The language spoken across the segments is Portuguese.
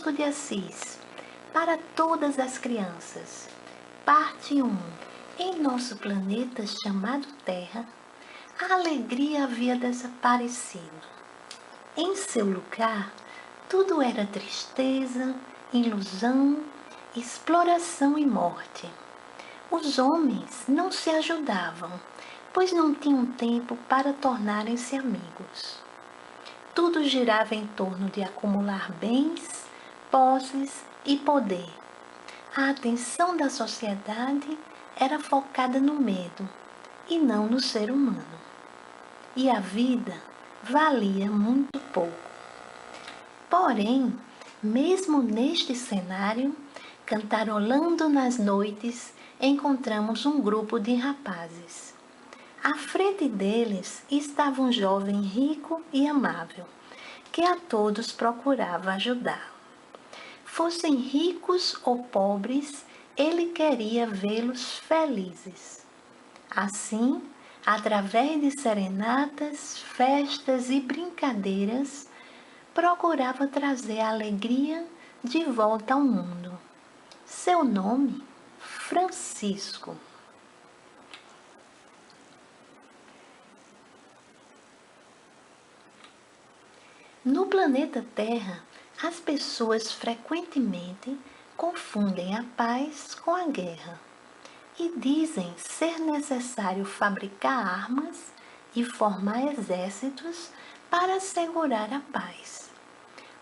Francisco de Assis, para todas as crianças. Parte 1. Em nosso planeta chamado Terra, a alegria havia desaparecido. Em seu lugar, tudo era tristeza, ilusão, exploração e morte. Os homens não se ajudavam, pois não tinham tempo para tornarem-se amigos. Tudo girava em torno de acumular bens, posses e poder. A atenção da sociedade era focada no medo e não no ser humano. E a vida valia muito pouco. Porém, mesmo neste cenário, cantarolando nas noites, encontramos um grupo de rapazes. À frente deles estava um jovem rico e amável, que a todos procurava ajudar. Fossem ricos ou pobres, ele queria vê-los felizes. Assim, através de serenatas, festas e brincadeiras, procurava trazer a alegria de volta ao mundo. Seu nome? Francisco. No planeta Terra, as pessoas frequentemente confundem a paz com a guerra e dizem ser necessário fabricar armas e formar exércitos para assegurar a paz.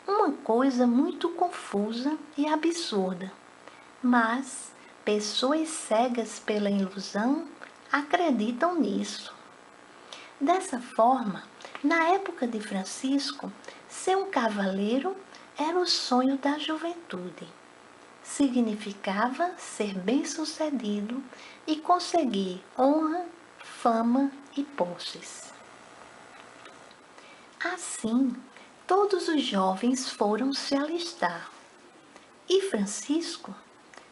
Uma coisa muito confusa e absurda, mas pessoas cegas pela ilusão acreditam nisso. Dessa forma, na época de Francisco, ser um cavaleiro era o sonho da juventude. Significava ser bem-sucedido e conseguir honra, fama e posses. Assim, todos os jovens foram se alistar. E Francisco,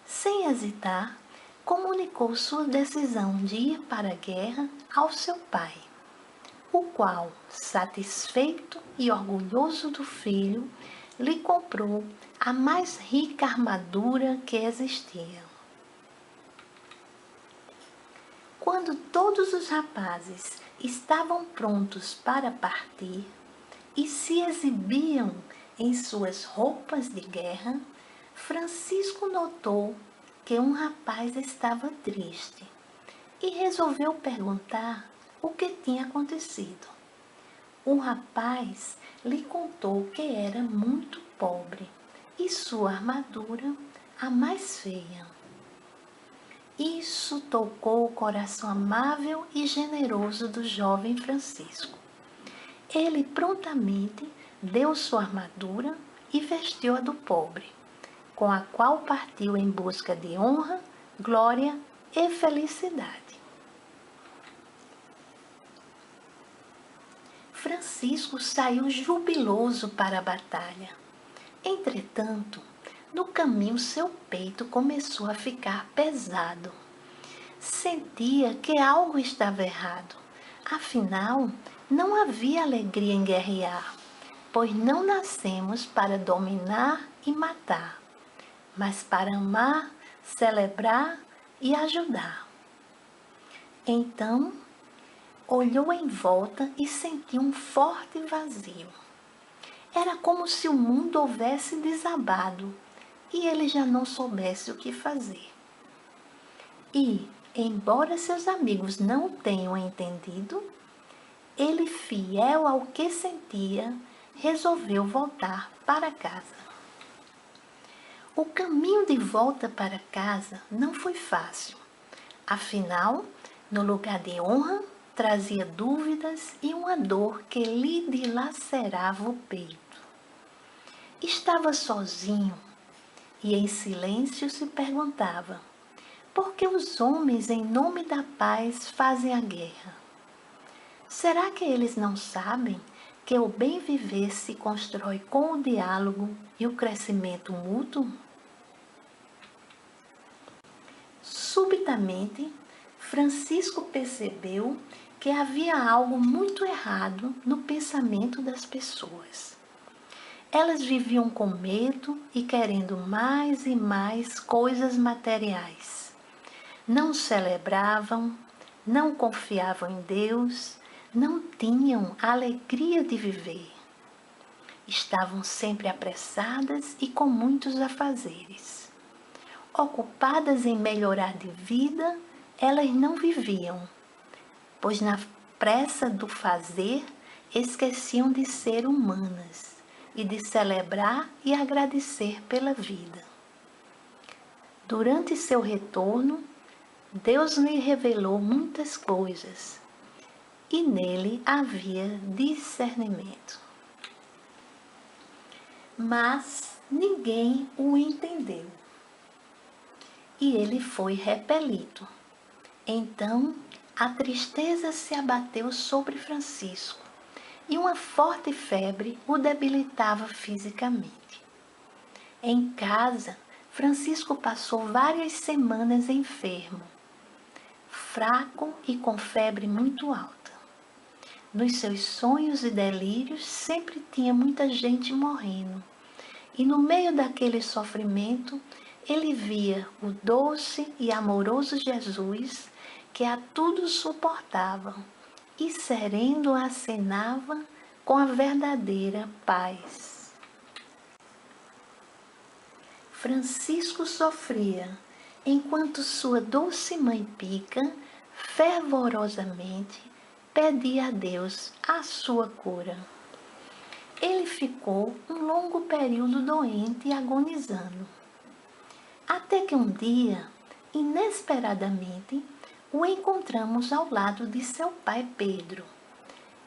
sem hesitar, comunicou sua decisão de ir para a guerra ao seu pai, o qual, satisfeito e orgulhoso do filho, lhe comprou a mais rica armadura que existia. Quando todos os rapazes estavam prontos para partir e se exibiam em suas roupas de guerra, Francisco notou que um rapaz estava triste e resolveu perguntar o que tinha acontecido. O rapaz lhe contou que era muito pobre e sua armadura a mais feia. Isso tocou o coração amável e generoso do jovem Francisco. Ele prontamente deu sua armadura e vestiu a do pobre, com a qual partiu em busca de honra, glória e felicidade. Francisco saiu jubiloso para a batalha. Entretanto, no caminho seu peito começou a ficar pesado. Sentia que algo estava errado. Afinal, não havia alegria em guerrear, pois não nascemos para dominar e matar, mas para amar, celebrar e ajudar. Então, olhou em volta e sentiu um forte vazio. Era como se o mundo houvesse desabado e ele já não soubesse o que fazer. E, embora seus amigos não tenham entendido, ele, fiel ao que sentia, resolveu voltar para casa. O caminho de volta para casa não foi fácil. Afinal, no lugar de honra, trazia dúvidas e uma dor que lhe dilacerava o peito. Estava sozinho e em silêncio se perguntava: por que os homens, em nome da paz, fazem a guerra? Será que eles não sabem que o bem viver se constrói com o diálogo e o crescimento mútuo? Subitamente, Francisco percebeu que havia algo muito errado no pensamento das pessoas. Elas viviam com medo e querendo mais e mais coisas materiais. Não celebravam, não confiavam em Deus, não tinham a alegria de viver. Estavam sempre apressadas e com muitos afazeres. Ocupadas em melhorar de vida, elas não viviam, pois na pressa do fazer esqueciam de ser humanas e de celebrar e agradecer pela vida. Durante seu retorno, Deus lhe revelou muitas coisas e nele havia discernimento. Mas ninguém o entendeu e ele foi repelido. Então a tristeza se abateu sobre Francisco e uma forte febre o debilitava fisicamente. Em casa, Francisco passou várias semanas enfermo, fraco e com febre muito alta. Nos seus sonhos e delírios sempre tinha muita gente morrendo. E no meio daquele sofrimento, ele via o doce e amoroso Jesus que a tudo suportava e sereno acenava com a verdadeira paz. Francisco sofria, enquanto sua doce mãe Pica fervorosamente pedia a Deus a sua cura. Ele ficou um longo período doente e agonizando. Até que um dia, inesperadamente, o encontramos ao lado de seu pai Pedro.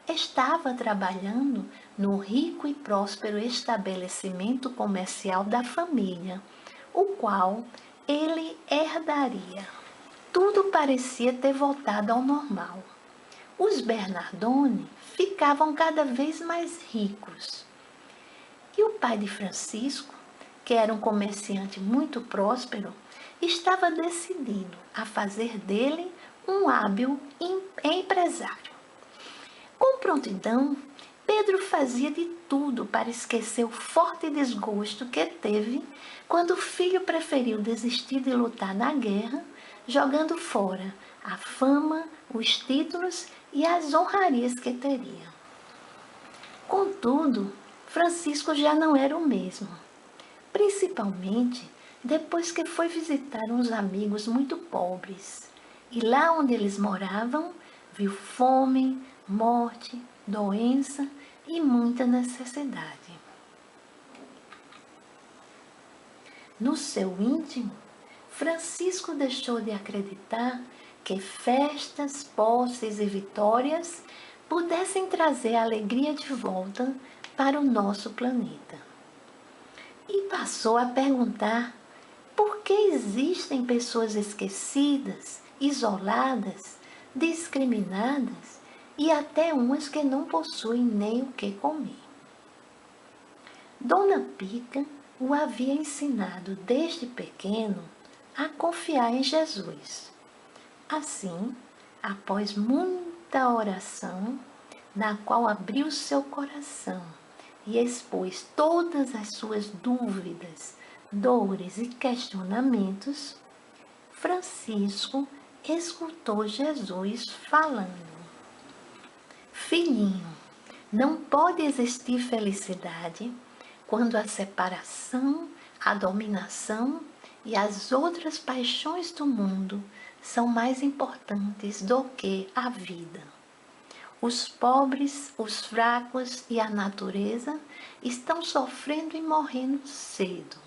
Estava trabalhando no rico e próspero estabelecimento comercial da família, o qual ele herdaria. Tudo parecia ter voltado ao normal. Os Bernardoni ficavam cada vez mais ricos. E o pai de Francisco, que era um comerciante muito próspero, estava decidido a fazer dele um hábil empresário. Com prontidão, Pedro fazia de tudo para esquecer o forte desgosto que teve quando o filho preferiu desistir de lutar na guerra, jogando fora a fama, os títulos e as honrarias que teria. Contudo, Francisco já não era o mesmo, principalmente depois que foi visitar uns amigos muito pobres. E lá onde eles moravam, viu fome, morte, doença e muita necessidade. No seu íntimo, Francisco deixou de acreditar que festas, posses e vitórias pudessem trazer a alegria de volta para o nosso planeta. E passou a perguntar por que existem pessoas esquecidas, isoladas, discriminadas e até umas que não possuem nem o que comer. Dona Pica o havia ensinado desde pequeno a confiar em Jesus. Assim, após muita oração, na qual abriu seu coração e expôs todas as suas dúvidas, dores e questionamentos, Francisco escutou Jesus falando: Filhinho, não pode existir felicidade quando a separação, a dominação e as outras paixões do mundo são mais importantes do que a vida. Os pobres, os fracos e a natureza estão sofrendo e morrendo cedo.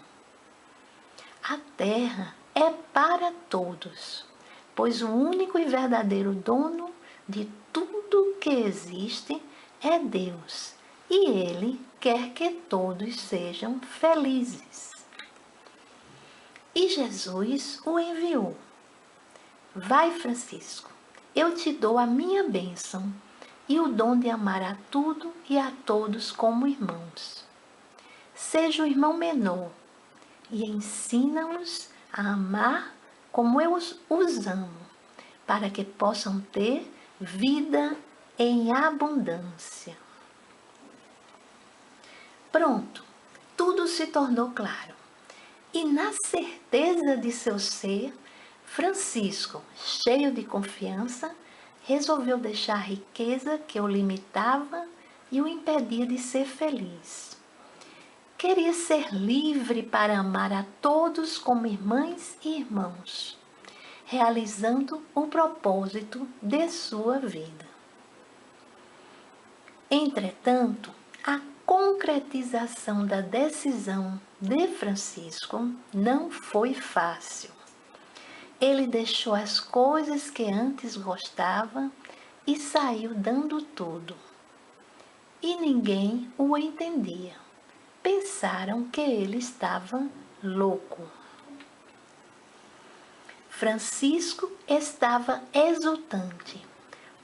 A terra é para todos, pois o único e verdadeiro dono de tudo que existe é Deus, e Ele quer que todos sejam felizes. E Jesus o enviou. Vai, Francisco, eu te dou a minha bênção e o dom de amar a tudo e a todos como irmãos. Seja o irmão menor e ensina-os a amar como eu os amo, para que possam ter vida em abundância. Pronto, tudo se tornou claro. E na certeza de seu ser, Francisco, cheio de confiança, resolveu deixar a riqueza que o limitava e o impedia de ser feliz. Queria ser livre para amar a todos como irmãs e irmãos, realizando o propósito de sua vida. Entretanto, a concretização da decisão de Francisco não foi fácil. Ele deixou as coisas que antes gostava e saiu dando tudo. E ninguém o entendia. Pensaram que ele estava louco. Francisco estava exultante.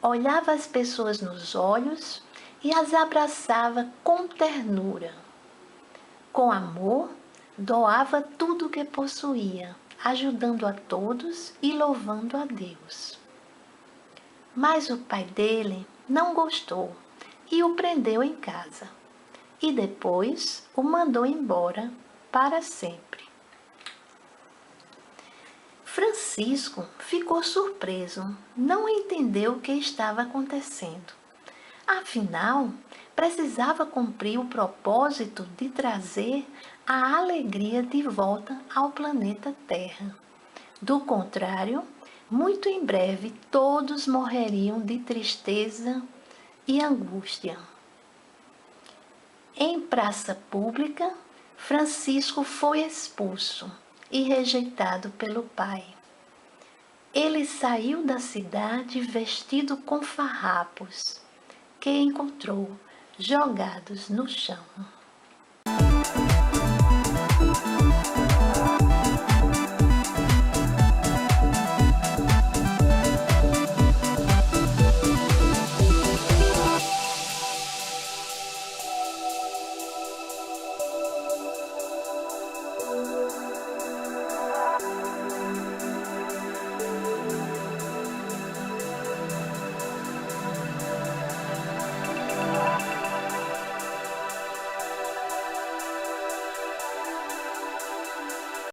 Olhava as pessoas nos olhos e as abraçava com ternura. Com amor, doava tudo o que possuía, ajudando a todos e louvando a Deus. Mas o pai dele não gostou e o prendeu em casa. E depois o mandou embora para sempre. Francisco ficou surpreso, não entendeu o que estava acontecendo. Afinal, precisava cumprir o propósito de trazer a alegria de volta ao planeta Terra. Do contrário, muito em breve todos morreriam de tristeza e angústia. Em praça pública, Francisco foi expulso e rejeitado pelo pai. Ele saiu da cidade vestido com farrapos, que encontrou jogados no chão.